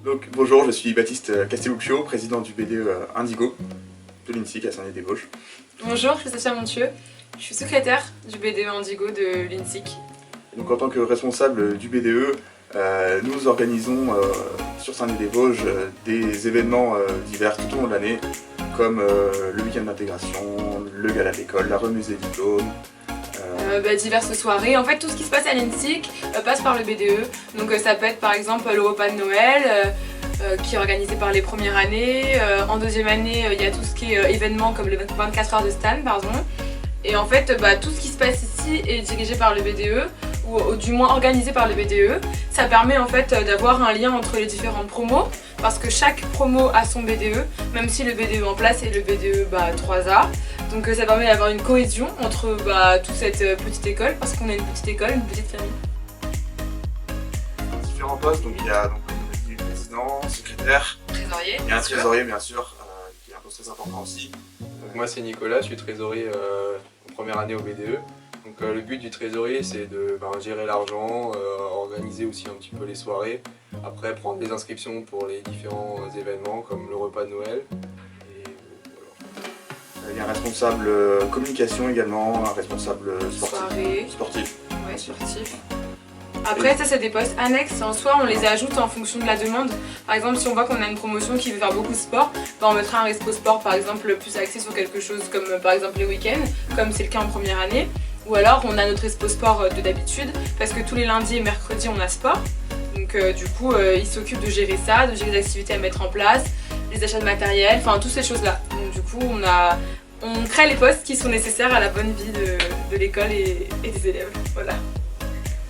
Donc bonjour, je suis Baptiste Castelluccio, président du BDE Indigo de l'INSIC à Saint-Denis-des-Vosges. Bonjour, je suis Sascha Montieu, je suis secrétaire du BDE Indigo de l'INSIC. Donc en tant que responsable du BDE, nous organisons sur Saint-Denis-des-Vosges des événements divers tout au long de l'année, comme le week-end d'intégration, le gala de l'école, la remise des diplômes. Diverses soirées. En fait, tout ce qui se passe à l'INSIC passe par le BDE. Donc ça peut être par exemple le repas de Noël qui est organisé par les premières années. En deuxième année, il y a tout ce qui est événements comme les 24 heures de Stan, pardon. Et en fait, tout ce qui se passe ici est dirigé par le BDE, ou du moins organisé par le BDE. Ça permet en fait d'avoir un lien entre les différentes promos, parce que chaque promo a son BDE, même si le BDE en place est le BDE 3A. Donc ça permet d'avoir une cohésion entre toute cette petite école, parce qu'on est une petite école, une petite famille. Différents postes, donc il y a donc, comme on a dit, le président, secrétaire, Trésorier. il y a un trésorier bien sûr, qui est un poste très important aussi. Donc moi c'est Nicolas, je suis trésorier en première année au BDE. Donc le but du trésorier c'est de gérer l'argent, organiser aussi un petit peu les soirées, après prendre des inscriptions pour les différents événements comme le repas de Noël. Il y a un responsable communication également, un responsable sportif. Ouais, sportif. Après ça c'est des postes annexes, en soi on les ajoute en fonction de la demande. Par exemple si on voit qu'on a une promotion qui veut faire beaucoup de sport, on mettra un respo sport par exemple plus axé sur quelque chose comme par exemple les week-ends, comme c'est le cas en première année. Ou alors on a notre respo sport de d'habitude, parce que tous les lundis et mercredis on a sport. Donc du coup il s'occupe de gérer ça, de gérer les activités à mettre en place, les achats de matériel, enfin toutes ces choses là. Donc du coup on crée les postes qui sont nécessaires à la bonne vie de l'école et des élèves. Voilà.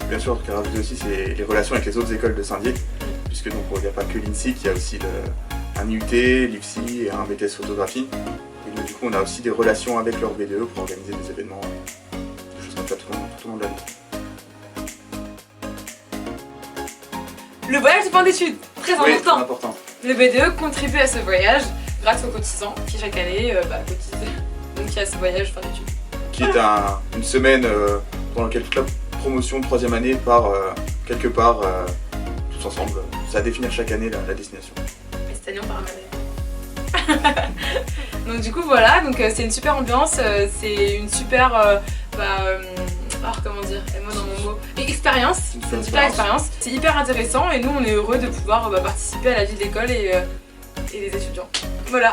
Bien sûr, ce qui est rajouté aussi, c'est les relations avec les autres écoles de Saint-Dié, puisque donc il n'y a pas que l'INSIC, il y a aussi un IUT, l'IFSI et un BTS photographie. Et donc du coup, on a aussi des relations avec leur BDE pour organiser des événements, des choses comme ça tout au long de l'année. Le voyage de fin d'études, très Oui, important. très important. Le BDE contribue à ce voyage grâce aux cotisants qui chaque année cotisent. Donc il y a ce voyage de fin d'études. Qui est une semaine pendant laquelle toute la promotion de troisième année part quelque part tous ensemble. C'est à définir chaque année la destination. Et cette année on part à Madrid. Donc du coup voilà, c'est une super ambiance, c'est une super comment dire, moi dans mon mot, expérience, c'est une super expérience, c'est hyper intéressant et nous on est heureux de pouvoir participer à la vie de l'école et des étudiants. Voilà.